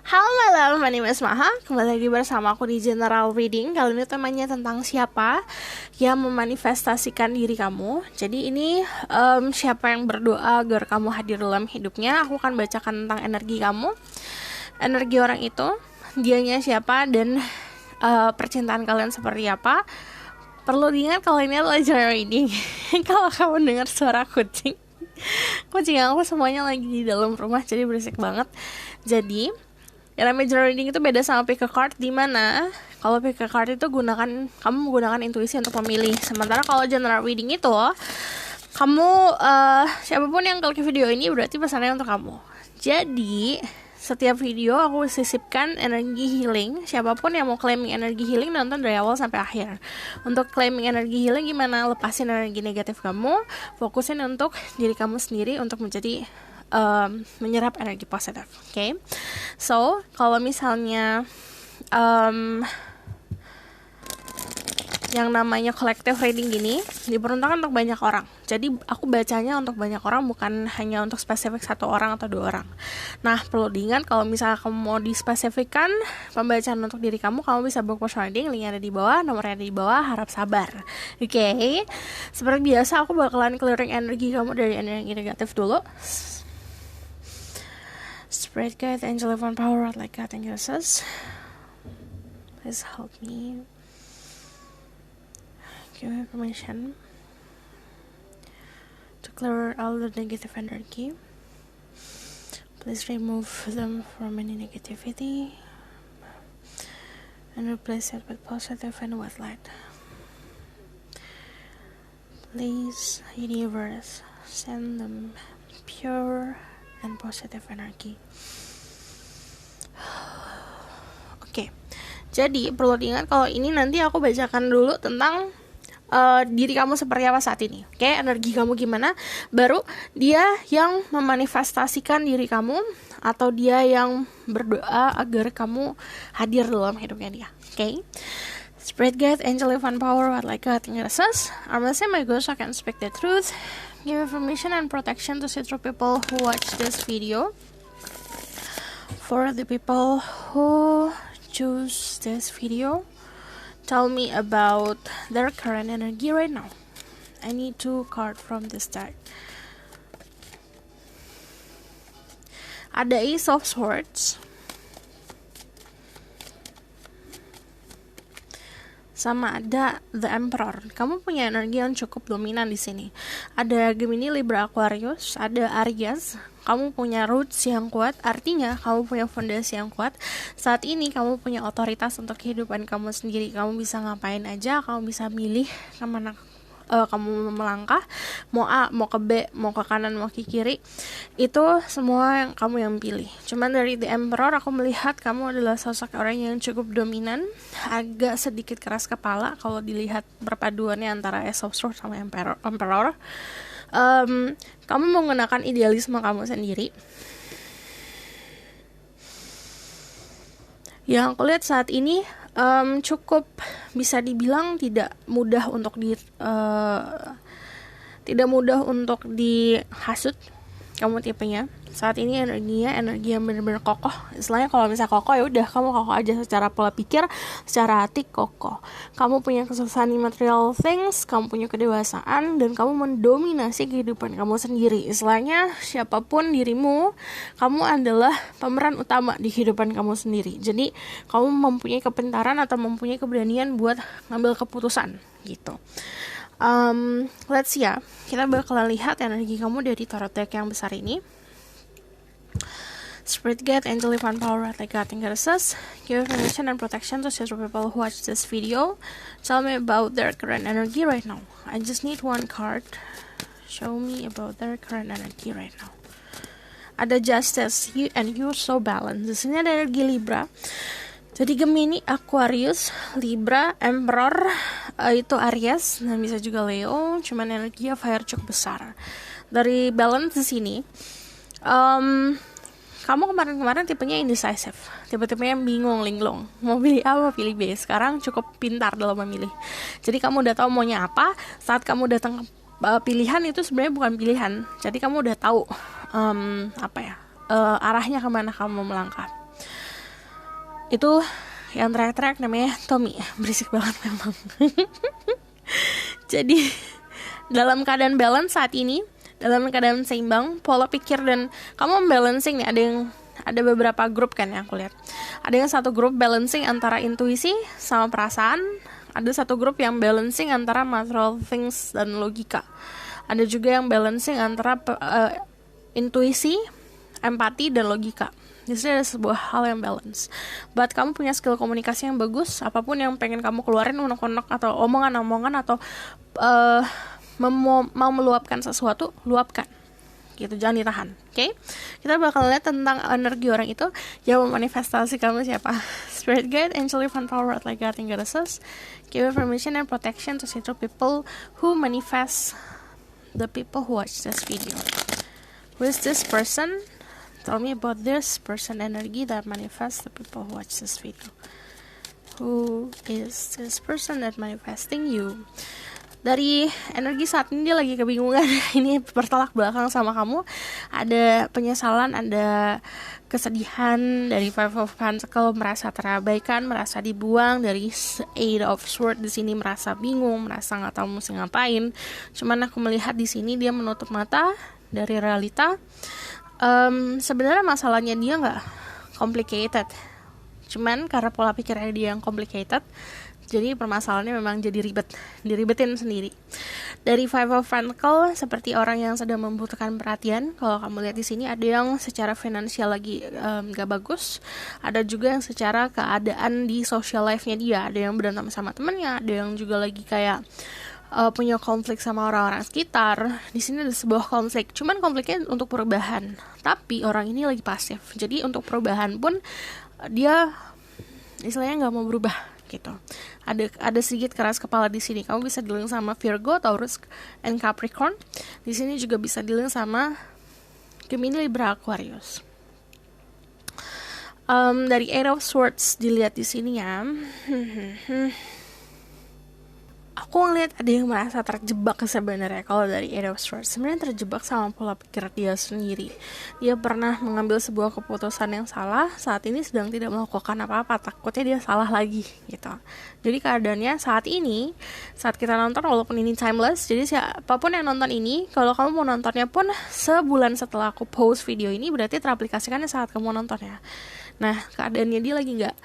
Halo, my name is Maha. Kembali lagi bersama aku di General Reading. Kali ini temanya tentang siapa yang memanifestasikan diri kamu. Jadi ini siapa yang berdoa agar kamu hadir dalam hidupnya. Aku akan bacakan tentang energi kamu, energi orang itu, dianya siapa, dan percintaan kalian seperti apa. Perlu diingat kalau ini adalah General Reading. Kalau kamu dengar suara kucing aku semuanya lagi di dalam rumah, jadi berisik banget. Jadi yang namanya journal reading itu beda sama pick a card, di mana kalau pick a card itu kamu menggunakan intuisi untuk memilih. Sementara kalau general reading itu kamu siapapun yang klik video ini berarti pesannya untuk kamu. Jadi setiap video aku sisipkan energi healing. Siapapun yang mau claiming energi healing, nonton dari awal sampai akhir. Untuk claiming energi healing gimana? Lepasin energi negatif kamu, fokusin untuk diri kamu sendiri untuk menjadi menyerap energi positif. Okay? So kalau misalnya yang namanya collective reading gini diperuntukkan untuk banyak orang. Jadi aku bacanya untuk banyak orang, bukan hanya untuk spesifik satu orang atau dua orang. Nah, perlu diingat kalau misalnya kamu mau dispesifikkan pembacaan untuk diri kamu bisa book personal reading, linknya ada di bawah, nomornya ada di bawah, harap sabar. Oke. Seperti biasa aku bakalan clearing energi kamu dari energi negatif dulu. Spirit guide, angel divine power, like God and Jesus, please help me. Give me permission to clear all the negative energy. Please remove them from any negativity and replace it with positive and white light. Please, universe, send them pure and positive energy. Oke. Jadi perlu diingat kalau ini nanti aku bacakan dulu tentang diri kamu seperti apa saat ini. Oke, energi kamu gimana? Baru dia yang memanifestasikan diri kamu, atau dia yang berdoa agar kamu hadir dalam hidupnya dia. Oke. Spirit guide, angel divine power, what like God in Jesus. I'm gonna say my ghost, I can speak the truth. Give information and protection to see through people who watch this video. For the people who choose this video, tell me about their current energy right now. I need 2 cards from this deck. Ada Ace of Swords sama ada The Emperor. Kamu punya energi yang cukup dominan di sini. Ada Gemini, Libra, Aquarius, ada Aries. Kamu punya roots yang kuat, artinya kamu punya fondasi yang kuat. Saat ini kamu punya otoritas untuk kehidupan kamu sendiri. Kamu bisa ngapain aja, kamu bisa milih kemana kamu melangkah, mau A, mau ke B, mau ke kanan, mau ke kiri. Itu semua yang kamu yang pilih. Cuman dari The Emperor aku melihat kamu adalah sosok orang yang cukup dominan, agak sedikit keras kepala kalau dilihat perpaduannya antara Ace of Swords sama Emperor. Kamu menggunakan idealisme kamu sendiri. Yang aku lihat saat ini cukup bisa dibilang tidak mudah untuk dihasut. Kamu tipenya saat ini energi yang benar-benar kokoh. Istilahnya kalau misalnya kokoh, ya udah kamu kokoh aja secara pola pikir, secara hati kokoh. Kamu punya kesuksesan di material things, kamu punya kedewasaan, dan kamu mendominasi kehidupan kamu sendiri. Istilahnya siapapun dirimu, kamu adalah pemeran utama di kehidupan kamu sendiri. Jadi kamu mempunyai kepintaran atau mempunyai keberanian buat ngambil keputusan gitu. Let's see ya. Kita bakalan lihat energi kamu dari tarot deck yang besar ini. Spirit guide, angel divine power, like God in Jesus. Give information and protection to several people who watch this video. Tell me about their current energy right now. I just need 1 card. Show me about their current energy right now. Ada Justice, and you're so balanced. Di sini ada energi Libra. Jadi Gemini, Aquarius, Libra, Emperor, itu Aries, dan bisa juga Leo. Cuman energinya fire cukup besar. Dari balance di sini, kamu kemarin-kemarin tipenya indecisive, tipe-tipenya yang bingung, linglung, mau pilih A, mau pilih B. Sekarang cukup pintar dalam memilih. Jadi kamu udah tahu maunya apa. Saat kamu datang ke pilihan itu sebenarnya bukan pilihan. Jadi kamu udah tahu arahnya kemana kamu melangkah. Itu yang teriak-teriak namanya Tommy. Berisik banget memang. Jadi dalam keadaan balance saat ini, dalam keadaan seimbang, pola pikir dan kamu balancing nih, ada beberapa grup kan yang aku lihat. Ada yang satu grup balancing antara intuisi sama perasaan, ada satu grup yang balancing antara material things dan logika. Ada juga yang balancing antara intuisi, empati dan logika. Jadi ada sebuah hal yang balance. Buat kamu punya skill komunikasi yang bagus, apapun yang pengen kamu keluarin, unek-unek atau omongan-omongan atau mau meluapkan sesuatu, luapkan. Gitu, jangan ditahan. Oke? Kita bakal lihat tentang energi orang itu yang memanifestasi kamu siapa. Spirit guide, angel divine power, like God and goddesses, give information and protection to certain people who manifest the people who watch this video. Who is this person? Tell me about this person energy that manifests the people who watch this video. Who is this person that manifesting you? Dari energi saat ini dia lagi kebingungan. Ini bertolak belakang sama kamu. Ada penyesalan, ada kesedihan. Dari Five of Pentacles merasa terabaikan, merasa dibuang. Dari Eight of Swords di sini merasa bingung, merasa nggak tahu mesti ngapain. Cuman aku melihat di sini dia menutup mata dari realita. Sebenarnya masalahnya dia nggak complicated, cuman karena pola pikirnya dia yang complicated, jadi permasalahannya memang jadi diribetin sendiri. Dari Five of Pentacles seperti orang yang sedang membutuhkan perhatian. Kalau kamu lihat di sini ada yang secara finansial lagi gak bagus, ada juga yang secara keadaan di social life-nya dia, ada yang berantem sama temennya, ada yang juga lagi kayak punya konflik sama orang-orang sekitar. Di sini ada sebuah konflik, cuman konfliknya untuk perubahan, tapi orang ini lagi pasif. Jadi untuk perubahan pun dia istilahnya nggak mau berubah gitu. Ada sedikit keras kepala di sini. Kamu bisa dealing sama Virgo, Taurus, and Capricorn. Di sini juga bisa dealing sama Gemini, Libra, Aquarius. Dari Eight of Swords dilihat di sini ya. Aku ngeliat ada yang merasa terjebak sebenarnya. Kalau dari Eight of Swords sebenarnya terjebak sama pola pikir dia sendiri. Dia pernah mengambil sebuah keputusan yang salah, saat ini sedang tidak melakukan apa-apa, takutnya dia salah lagi gitu. Jadi keadaannya saat ini, saat kita nonton, walaupun ini timeless, jadi siapapun yang nonton ini, kalau kamu mau nontonnya pun sebulan setelah aku post video ini, berarti teraplikasikannya saat kamu nontonnya. Nah, keadaannya dia lagi nggak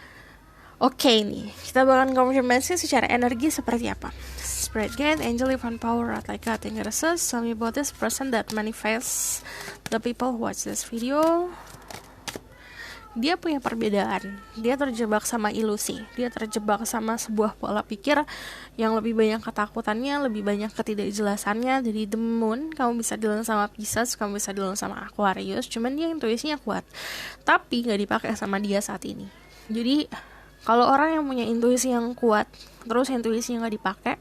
oke nih. Kita bakal konfirmasi secara energi seperti apa. Spirit guide, angel divine power, like God and goddesses, tell me about this person that manifests the people who watch this video. Dia punya perbedaan. Dia terjebak sama ilusi. Dia terjebak sama sebuah pola pikir yang lebih banyak ketakutannya, lebih banyak ketidakjelasannya. Jadi the moon, kamu bisa dealing sama Pisces, kamu bisa dealing sama Aquarius. Cuman dia intuisinya kuat, tapi gak dipakai sama dia saat ini. Jadi kalau orang yang punya intuisi yang kuat, terus intuisinya nggak dipakai,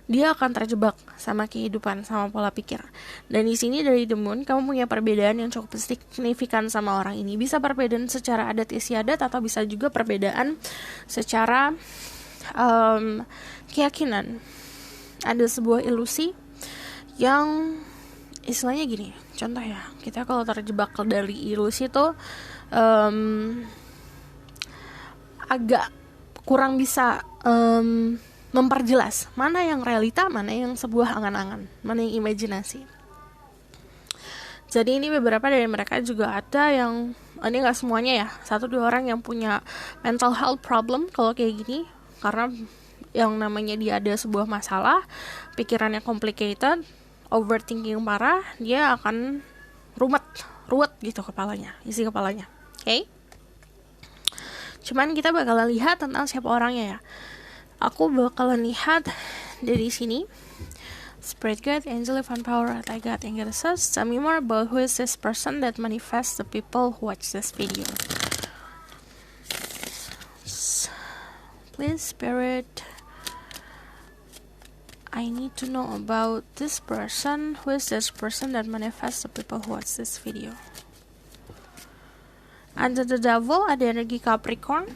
dia akan terjebak sama kehidupan, sama pola pikir. Dan di sini dari The Moon, kamu punya perbedaan yang cukup signifikan sama orang ini. Bisa perbedaan secara adat istiadat, atau bisa juga perbedaan secara keyakinan. Ada sebuah ilusi yang istilahnya gini. Contoh ya, kita kalau terjebak dari ilusi itu agak kurang bisa memperjelas mana yang realita, mana yang sebuah angan-angan, mana yang imajinasi. Jadi ini beberapa dari mereka juga ada yang, ini gak semuanya ya, 1-2 orang yang punya mental health problem kalau kayak gini, karena yang namanya dia ada sebuah masalah, pikirannya complicated, overthinking parah, dia akan ruwet gitu kepalanya, isi kepalanya. Oke? Cuman kita bakalan lihat tentang siapa orangnya ya. Aku bakalan lihat dari sini. Spirit guide, angel divine power, like God and goddesses, tell me more about who is this person that manifests the people who watch this video. Please, Spirit, I need to know about this person. Who is this person that manifests the people who watch this video? Under the Devil ada energi Capricorn,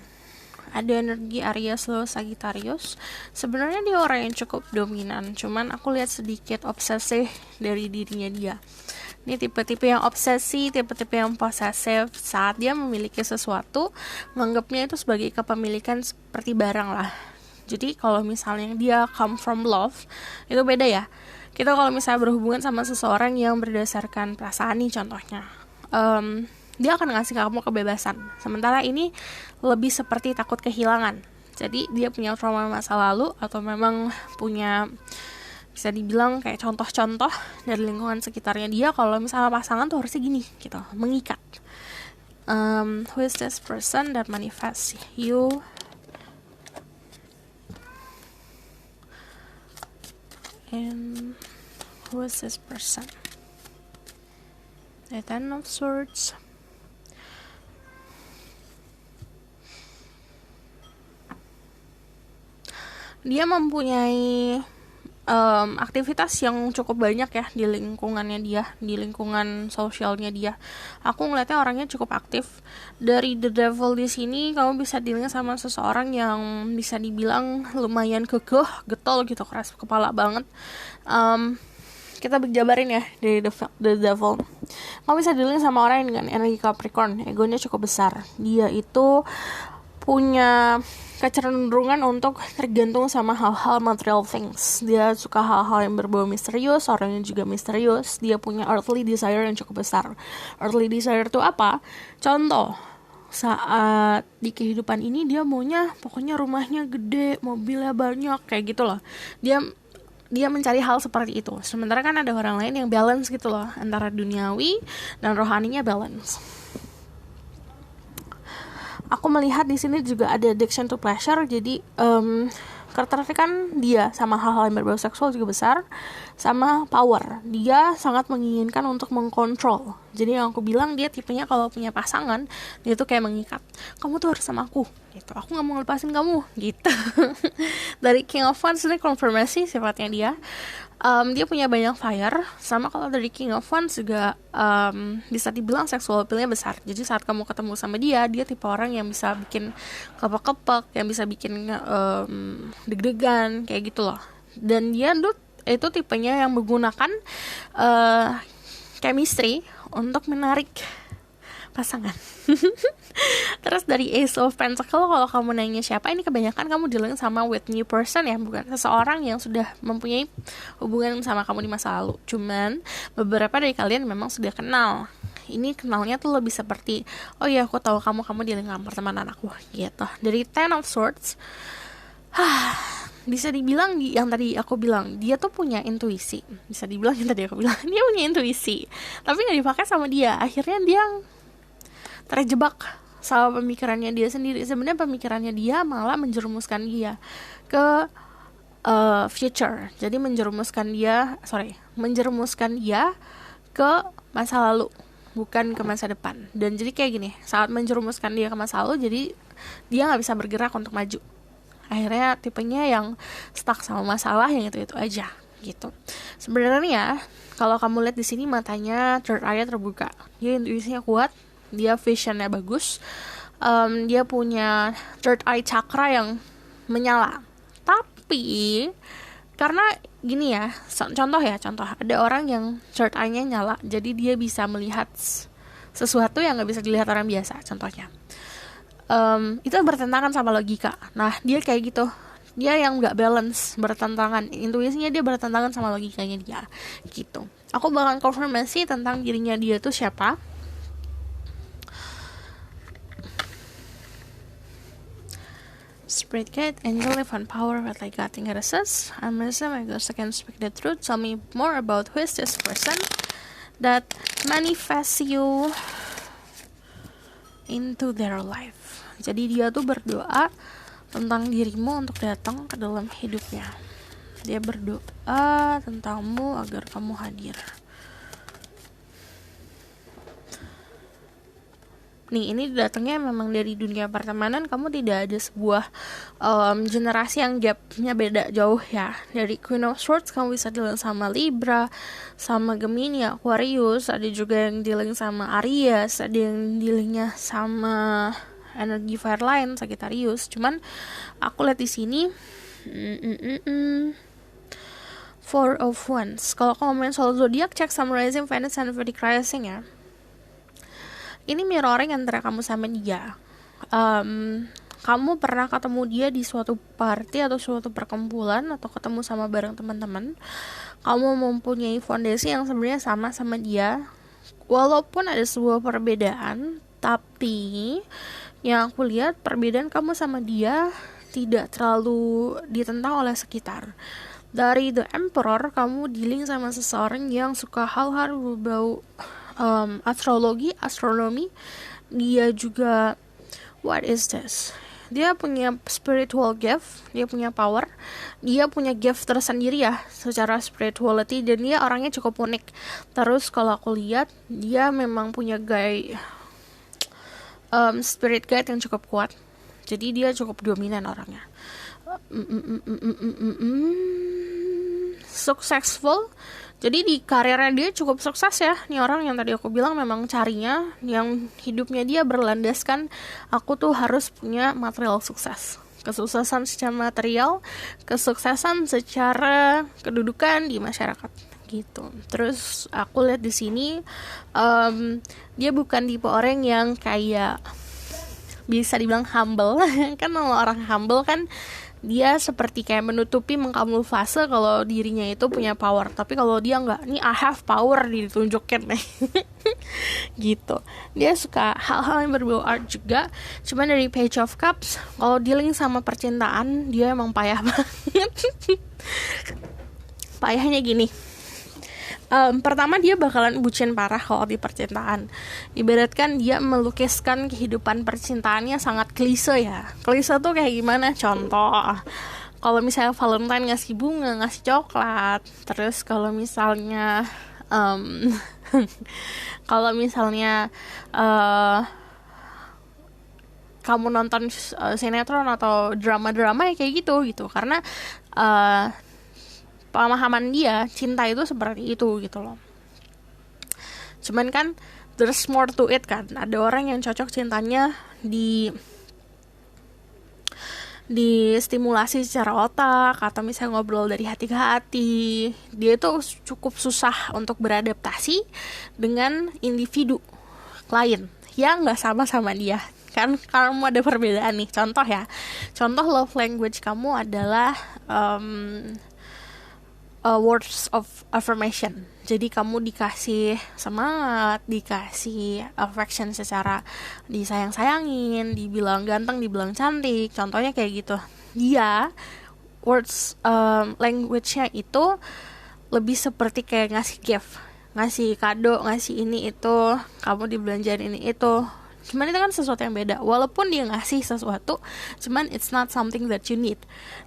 ada energi Aries, Leo, Sagittarius. Sebenarnya dia orang yang cukup dominan, cuman aku lihat sedikit obsesif dari dirinya dia. Ini tipe-tipe yang obsesi, tipe-tipe yang posesif. Saat dia memiliki sesuatu, menganggapnya itu sebagai kepemilikan seperti barang lah. Jadi kalau misalnya dia come from love, itu beda ya. Kita kalau misalnya berhubungan sama seseorang yang berdasarkan perasaan nih contohnya, dia akan ngasih kamu kebebasan. Sementara ini lebih seperti takut kehilangan. Jadi dia punya trauma masa lalu atau memang punya, bisa dibilang kayak contoh-contoh dari lingkungan sekitarnya dia kalau misalnya pasangan tuh harusnya gini gitu, mengikat. Who is this person that manifests you? And who is this person? The Ten of Swords. Dia mempunyai aktivitas yang cukup banyak ya di lingkungannya dia, di lingkungan sosialnya dia. Aku ngeliatnya orangnya cukup aktif. Dari The Devil di sini kamu bisa dealing sama seseorang yang bisa dibilang lumayan kekeh, getol gitu, keras kepala banget. Kita berjabarin ya dari The Devil. Kamu bisa dealing sama orang yang dengan energi Capricorn, egonya cukup besar. Dia itu punya kecenderungan untuk tergantung sama hal-hal material things. Dia suka hal-hal yang berbau misterius, orangnya juga misterius. Dia punya earthly desire yang cukup besar. Earthly desire itu apa? Contoh, saat di kehidupan ini dia maunya pokoknya rumahnya gede, mobilnya banyak, kayak gitu loh. Dia mencari hal seperti itu. Sementara kan ada orang lain yang balance gitu loh, antara duniawi dan rohaninya balance. Aku melihat di sini juga ada addiction to pleasure, jadi ketertarikan dia sama hal-hal yang berbau seksual juga besar, sama power. Dia sangat menginginkan untuk mengkontrol. Jadi yang aku bilang, dia tipenya kalau punya pasangan, dia tuh kayak mengikat. Kamu tuh harus sama aku, gitu. Aku nggak mau ngelepasin kamu, gitu. Dari King of Wands ini konfirmasi sifatnya dia. Dia punya banyak fire. Sama kalau dari King of Wands juga bisa dibilang seksual appeal-nya besar. Jadi saat kamu ketemu sama dia tipe orang yang bisa bikin kepek-kepek, yang bisa bikin deg-degan, kayak gitu loh. Dan dia itu tipenya yang menggunakan chemistry untuk menarik pasangan. Terus dari Ace of Pentacles, kalau kamu nanya siapa, ini kebanyakan kamu dealing sama with new person ya, bukan seseorang yang sudah mempunyai hubungan sama kamu di masa lalu. Cuman beberapa dari kalian memang sudah kenal. Ini kenalnya tuh lebih seperti, oh ya aku tahu kamu di lingkungan pertemanan aku, gitu. Dari Ten of Swords, bisa dibilang yang tadi aku bilang, dia tuh punya intuisi. Bisa dibilang yang tadi aku bilang, dia punya intuisi, tapi nggak dipakai sama dia. Akhirnya dia terjebak sama pemikirannya dia sendiri. Sebenarnya pemikirannya dia malah menjerumuskan dia ke future. Jadi menjerumuskan dia ke masa lalu, bukan ke masa depan. Dan jadi kayak gini, saat menjerumuskan dia ke masa lalu, jadi dia nggak bisa bergerak untuk maju. Akhirnya tipenya yang stuck sama masalah yang itu aja, gitu. Sebenarnya kalau kamu lihat di sini, matanya third eye terbuka. Dia intuisinya kuat, dia visionnya bagus, dia punya third eye chakra yang menyala. Tapi karena gini ya, contoh ada orang yang third eye-nya nyala, jadi dia bisa melihat sesuatu yang nggak bisa dilihat orang biasa. Contohnya itu bertentangan sama logika. Nah dia kayak gitu, dia yang nggak balance, bertentangan, intuisinya dia bertentangan sama logikanya dia, gitu. Aku bakal konfirmasi tentang dirinya dia tuh siapa. Spirit guide, angel, divine power, what I got in goddesses. I'm Marissa, my ghost, I can speak the truth. Tell me more about who is this person that manifests you into their life. Jadi dia tuh berdoa tentang dirimu untuk datang ke dalam hidupnya. Dia berdoa tentangmu agar kamu hadir. Nih, ini datangnya memang dari dunia pertemanan. Kamu tidak ada sebuah generasi yang gapnya beda jauh ya. Dari Queen of Swords kamu bisa dealing sama Libra, sama Gemini, Aquarius. Ada juga yang dealing sama Aries, ada yang dealingnya sama energi fire line, Sagittarius. Cuman aku lihat di sini Four of Wands. Kalau ngomongin soal zodiak, cek Sun rising, Venus, and Vedic rising ya. Ini mirroring antara kamu sama dia. Kamu pernah ketemu dia di suatu party atau suatu perkumpulan, atau ketemu sama bareng teman-teman. Kamu mempunyai fondasi yang sebenarnya sama dia. Walaupun ada sebuah perbedaan, tapi yang aku lihat perbedaan kamu sama dia tidak terlalu ditentang oleh sekitar. Dari The Emperor, kamu dealing sama seseorang yang suka hal-hal berbau astrologi, astronomi. Dia juga, what is this? Dia punya spiritual gift, dia punya power, dia punya gift tersendiri ya secara spirituality, dan dia orangnya cukup unik. Terus kalau aku lihat, dia memang punya spirit guide yang cukup kuat. Jadi dia cukup dominan orangnya. Successful. Jadi di karirnya dia cukup sukses ya. Nih orang yang tadi aku bilang memang carinya, yang hidupnya dia berlandaskan, aku tuh harus punya material sukses. Kesuksesan secara material, kesuksesan secara kedudukan di masyarakat gitu. Terus aku lihat di sini dia bukan tipe orang yang kayak bisa dibilang humble. Kan kalau orang humble kan dia seperti kayak menutupi, mengkamuflase kalau dirinya itu punya power. Tapi kalau dia enggak, nih I have power, ditunjukin nih. Gitu. Dia suka hal-hal yang berbau art juga. Cuman dari Page of Cups, kalau dealing sama percintaan, dia emang payah banget. Payahnya gini. Pertama, dia bakalan bucin parah kalau di percintaan. Ibaratkan dia melukiskan kehidupan percintaannya sangat klise ya. Klise tuh kayak gimana? Contoh, kalau misalnya Valentine ngasih bunga, ngasih coklat. Terus kalau misalnya kamu nonton sinetron atau drama-drama ya kayak gitu. Karena pemahaman dia, cinta itu seperti itu gitu loh. Cuman kan there's more to it kan. Ada orang yang cocok cintanya di stimulasi secara otak, atau misalnya ngobrol dari hati ke hati. Dia itu cukup susah untuk beradaptasi dengan individu lain yang gak sama dia. Kan kamu ada perbedaan nih. Contoh love language kamu adalah words of affirmation. Jadi kamu dikasih semangat, dikasih affection secara disayang-sayangin, dibilang ganteng, dibilang cantik. Contohnya kayak gitu. Dia words language-nya itu lebih seperti kayak ngasih gift, ngasih kado, ngasih ini itu, kamu dibelanjain ini itu. Cuman itu kan sesuatu yang beda. Walaupun dia ngasih sesuatu, cuman it's not something that you need.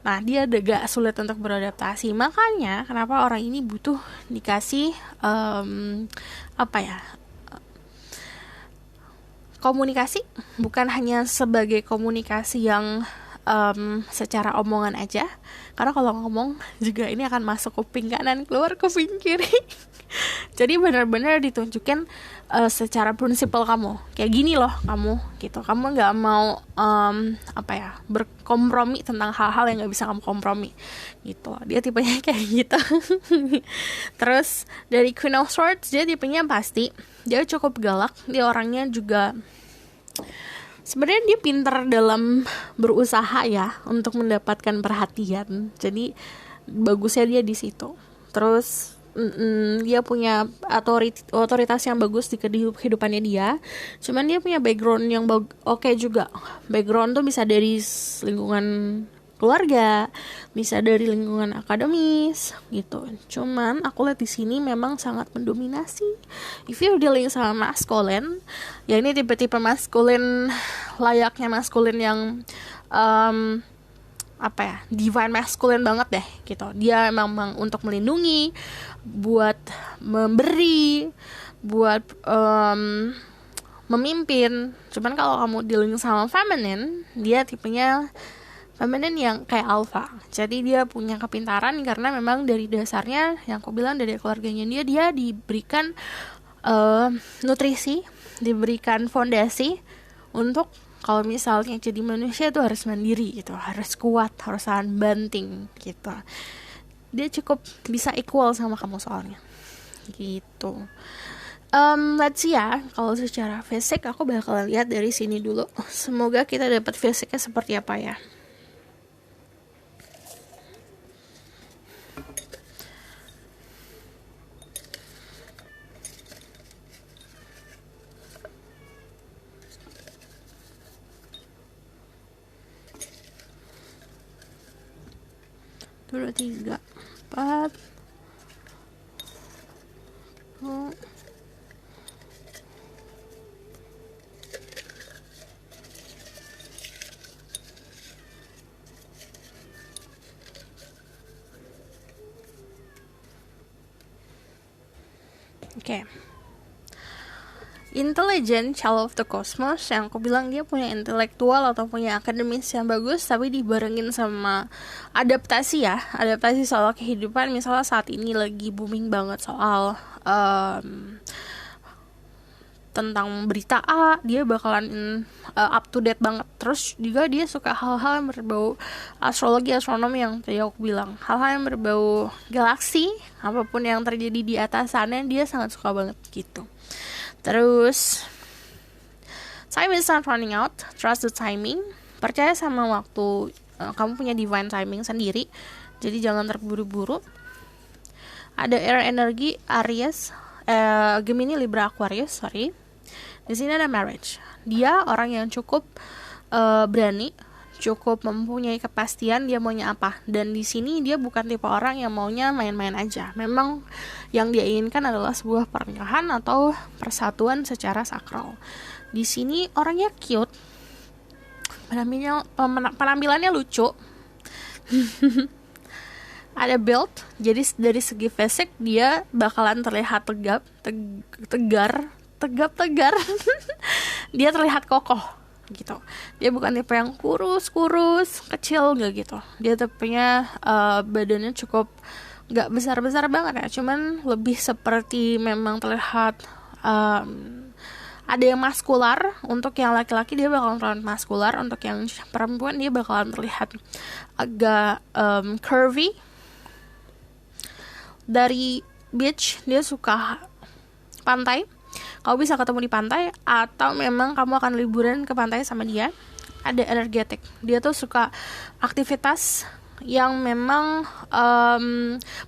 Nah, dia agak sulit untuk beradaptasi. Makanya kenapa orang ini butuh dikasih komunikasi. Bukan hanya sebagai komunikasi yang secara omongan aja. Karena kalau ngomong juga ini akan masuk kuping kanan, keluar kuping kiri. Jadi benar-benar ditunjukin secara prinsipal kamu. Kayak gini loh kamu gitu. Kamu gak mau berkompromi tentang hal-hal yang gak bisa kamu kompromi gitu. Dia tipenya kayak gitu. Terus dari Queen of Swords, dia tipenya pasti. Dia cukup galak. Dia orangnya juga sebenarnya dia pintar dalam berusaha ya untuk mendapatkan perhatian. Jadi bagusnya dia di situ. Terus dia punya otoritas yang bagus di kehidupannya dia. Cuman dia punya background yang oke juga. Background tuh bisa dari lingkungan keluarga, bisa dari lingkungan akademis gitu. Cuman aku lihat di sini memang sangat mendominasi. If you're dealing sama maskulin, ya ini tipe-tipe maskulin layaknya maskulin yang divine masculine banget deh gitu. Dia memang untuk melindungi, buat memberi, buat memimpin. Cuman kalau kamu dealing sama feminine, dia tipenya feminine yang kayak alpha. Jadi dia punya kepintaran karena memang dari dasarnya yang aku bilang dari keluarganya dia diberikan nutrisi, diberikan fondasi untuk kalau misalnya jadi manusia itu harus mandiri gitu, harus kuat, harus tahan banting gitu. dia cukup bisa equal sama kamu soalnya gitu. Let's see ya, kalau secara fisik aku bakal lihat dari sini dulu. Semoga kita dapat fisiknya seperti apa ya. Dua, tiga, empat. Oke. Intelligent child of the cosmos, yang aku bilang dia punya intelektual atau punya akademis yang bagus, tapi dibarengin sama adaptasi ya, adaptasi soal kehidupan. Misalnya saat ini lagi booming banget soal tentang berita A, dia bakalan up to date banget. Terus juga dia suka hal-hal yang berbau astrologi, astronomi yang tadi aku bilang, hal-hal yang berbau galaksi, apapun yang terjadi di atas sana dia sangat suka banget gitu. Terus time is not running out, trust the timing, percaya sama waktu. Kamu punya divine timing sendiri, jadi jangan terburu-buru. Ada air energi Aries, Gemini, Libra, Aquarius, sorry. Di sini ada marriage. Dia orang yang cukup berani, cukup mempunyai kepastian dia maunya apa. Dan di sini dia bukan tipe orang yang maunya main-main aja. Memang yang dia inginkan adalah sebuah pernikahan atau persatuan secara sakral. Di sini orangnya cute, penampilannya lucu. Ada build, jadi dari segi fisik dia bakalan terlihat tegar. Dia terlihat kokoh gitu. Dia bukan tipe yang kurus kecil, nggak gitu. Dia tipenya badannya cukup nggak besar banget ya, cuman lebih seperti memang terlihat ada yang maskular. Untuk yang laki-laki dia bakalan terlihat maskular, untuk yang perempuan dia bakalan terlihat agak curvy. Dari beach, dia suka pantai. Kamu bisa ketemu di pantai, atau memang kamu akan liburan ke pantai sama dia. Ada energetik, dia tuh suka aktivitas yang memang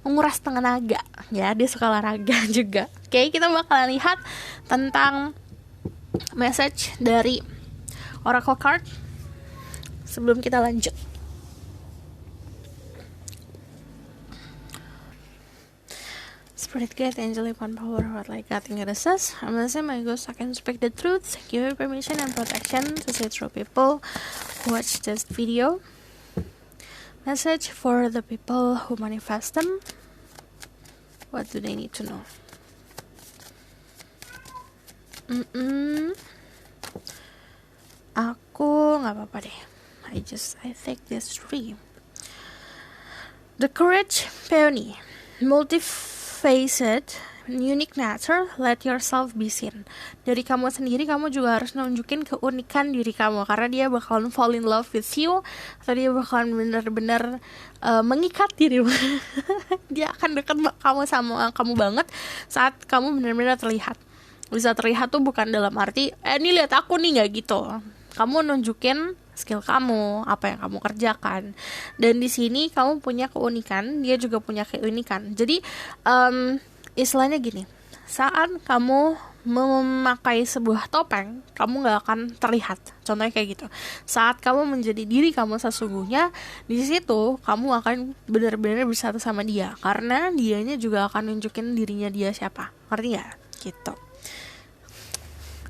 menguras tenaga ya. Dia suka olahraga juga. Oke, kita bakalan lihat tentang message dari Oracle card sebelum kita lanjut. Spirit guide, angelic one power, what like God in us. I'm gonna say my ghost, I can speak the truth, give you permission and protection to say through people who watch this video. Message for the people who manifest them. What do they need to know? Aku nggak apa-apa deh. I take this three. The courage, peony, multifaceted, unique nature, let yourself be seen. Dari kamu sendiri, kamu juga harus nunjukin keunikan diri kamu, karena dia bakalan fall in love with you, atau dia bakalan benar-benar mengikat dirimu. Dia akan dekat kamu sama kamu banget saat kamu benar-benar terlihat. Bisa terlihat tuh bukan dalam arti ini lihat aku nih, nggak gitu. Kamu nunjukin skill kamu, apa yang kamu kerjakan. Dan di sini kamu punya keunikan, dia juga punya keunikan. Jadi istilahnya gini, saat kamu memakai sebuah topeng, kamu gak akan terlihat. Contohnya kayak gitu. Saat kamu menjadi diri kamu sesungguhnya, di situ kamu akan benar-benar bersatu sama dia, karena dianya juga akan nunjukin dirinya dia siapa. Ngerti gak? Gitu.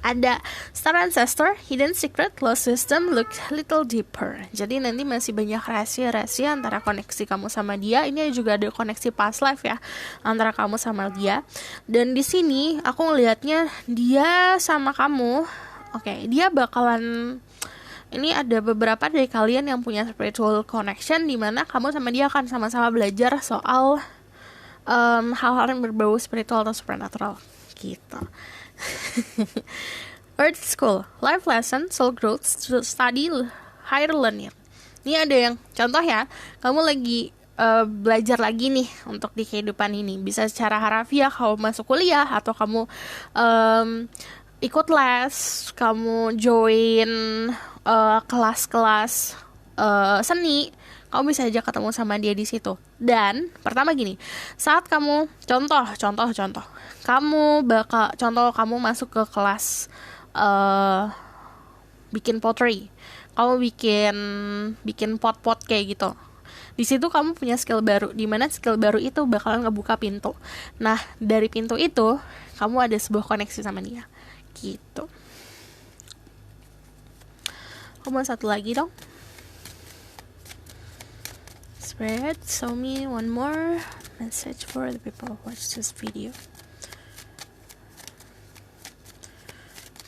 Ada Star Ancestor, Hidden Secret, Lost System, Look Little Deeper. Jadi nanti masih banyak rahasia-rahasia antara koneksi kamu sama dia. Ini juga ada koneksi past life ya antara kamu sama dia. Dan di sini aku ngelihatnya dia sama kamu. Oke, dia bakalan, ini ada beberapa dari kalian yang punya spiritual connection, di mana kamu sama dia akan sama-sama belajar soal hal-hal yang berbau spiritual atau supernatural gitu. Earth School, Life Lesson, Soul Growth, Study, Higher Learning. Ini ada yang contoh ya, kamu lagi belajar lagi nih untuk di kehidupan ini. Bisa secara harafiah kamu masuk kuliah, atau kamu ikut les, kamu join kelas-kelas seni. Kamu bisa aja ketemu sama dia di situ. Dan pertama gini, saat kamu contoh, kamu masuk ke kelas bikin pottery, kamu bikin pot-pot kayak gitu. Di situ kamu punya skill baru, di mana skill baru itu bakalan ngebuka pintu. Nah, dari pintu itu kamu ada sebuah koneksi sama dia, gitu. Kamu satu lagi dong. Spread, show me one more message for the people who watch this video.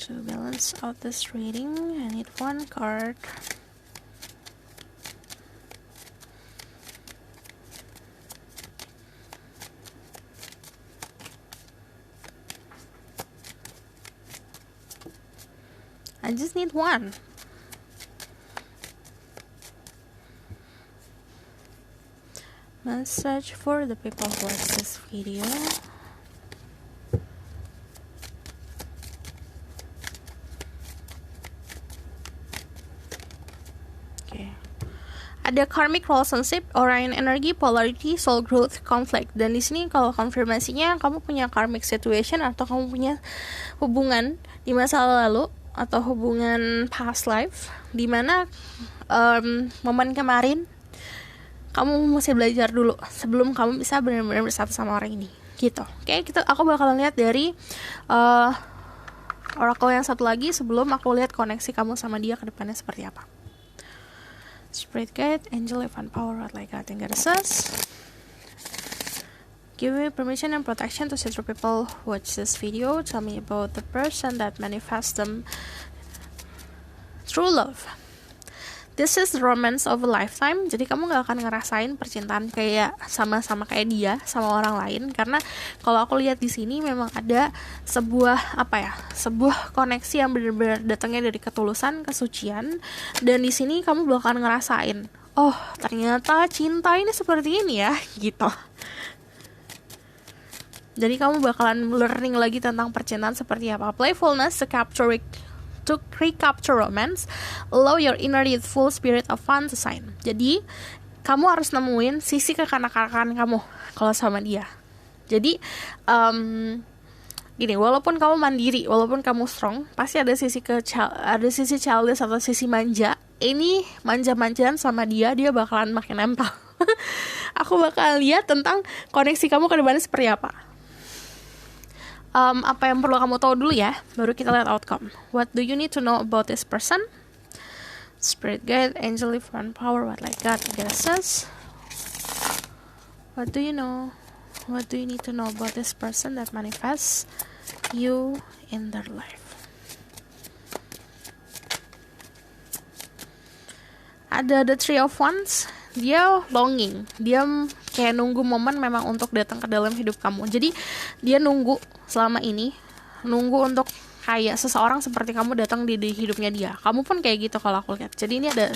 To balance out this reading, I need one card. I just need one. Message for the people who watch this video. Okay. Ada karmic relationship, Orion energy, polarity, soul growth, conflict. Dan di sini kalau konfirmasinya kamu punya karmic situation atau kamu punya hubungan di masa lalu atau hubungan past life, di mana momen kemarin kamu mesti belajar dulu sebelum kamu bisa benar-benar bersatu sama orang ini, gitu. Oke, aku bakalan lihat dari oracle yang satu lagi sebelum aku lihat koneksi kamu sama dia ke depannya seperti apa. Spirit guide, angel, divine power, what like God and goddesses. Give me permission and protection to see through people who watch this video. Tell me about the person that manifests them true love. This is the romance of a lifetime. Jadi kamu gak akan ngerasain percintaan kayak sama-sama kayak dia sama orang lain, karena kalau aku lihat di sini memang ada sebuah sebuah koneksi yang benar-benar datangnya dari ketulusan, kesucian. Dan di sini kamu bakal ngerasain, oh ternyata cinta ini seperti ini ya, gitu. Jadi kamu bakalan learning lagi tentang percintaan seperti apa. Playfulness, to recapture romance, allow your inner youthful spirit of fun to shine. Jadi kamu harus nemuin sisi kekanak-kanakan kamu kalau sama dia. Jadi gini, walaupun kamu mandiri, walaupun kamu strong, pasti ada sisi childish atau sisi manja. Ini manja-manjaan sama dia bakalan makin nempel. Aku bakal lihat tentang koneksi kamu ke depannya seperti apa. Apa yang perlu kamu tahu dulu ya, baru kita lihat outcome. What do you need to know about this person? Spirit guide, angel, divine power, what like God goddesses. What do you know? What do you need to know about this person that manifests you in their life? Ada the Three of Wands. Dia longing, dia kayak nunggu momen memang untuk datang ke dalam hidup kamu. Jadi dia nunggu selama ini, nunggu untuk kayak seseorang seperti kamu datang di hidupnya dia. Kamu pun kayak gitu kalau aku lihat. Jadi ini ada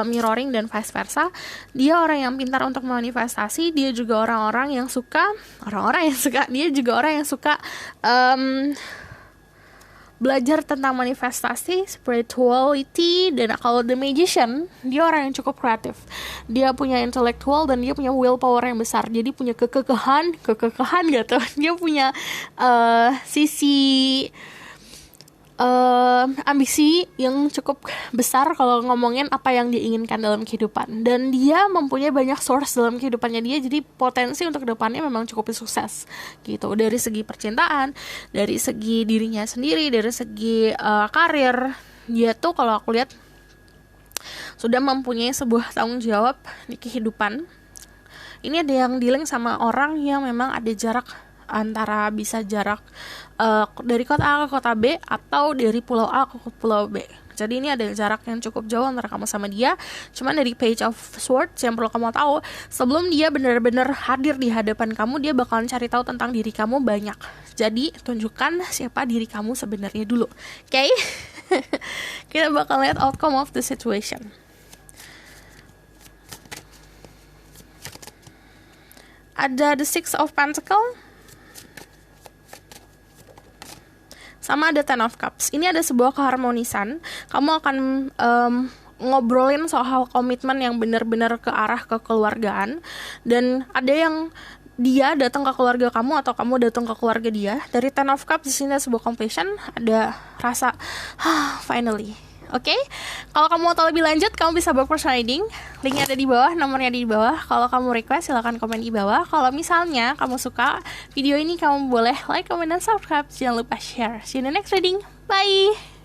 mirroring dan vice versa. Dia orang yang pintar untuk manifestasi, dia juga orang yang suka, dia juga orang yang suka belajar tentang manifestasi, spirituality. Dan kalau the magician, dia orang yang cukup kreatif. Dia punya intelektual dan dia punya willpower yang besar. Jadi punya kekekahan gitu. Dia punya sisi ambisi yang cukup besar kalau ngomongin apa yang dia inginkan dalam kehidupan. Dan dia mempunyai banyak source dalam kehidupannya dia, jadi potensi untuk kedepannya memang cukup sukses gitu. Dari segi percintaan, dari segi dirinya sendiri, dari segi karir, dia tuh kalau aku lihat sudah mempunyai sebuah tanggung jawab di kehidupan. Ini ada yang dealing sama orang yang memang ada jarak antara bisa jarak dari kota A ke kota B atau dari pulau A ke pulau B. Jadi ini ada jarak yang cukup jauh antara kamu sama dia. Cuman dari Page of Swords yang perlu kamu tahu, sebelum dia benar-benar hadir di hadapan kamu, dia bakalan cari tahu tentang diri kamu banyak. Jadi tunjukkan siapa diri kamu sebenarnya dulu. Oke? Kita bakal lihat outcome of the situation. ada the Six of Pentacle, sama ada Ten of Cups. Ini ada sebuah keharmonisan. Kamu akan ngobrolin soal komitmen yang benar-benar ke arah kekeluargaan, dan ada yang dia datang ke keluarga kamu atau kamu datang ke keluarga dia. Dari Ten of Cups di sini ada sebuah completion, ada rasa finally. Oke, kalau kamu mau tahu lebih lanjut, kamu bisa book personal reading. Linknya ada di bawah, nomornya ada di bawah. Kalau kamu request, silahkan komen di bawah. Kalau misalnya kamu suka video ini, kamu boleh like, comment, dan subscribe. Jangan lupa share. See you in the next reading. Bye!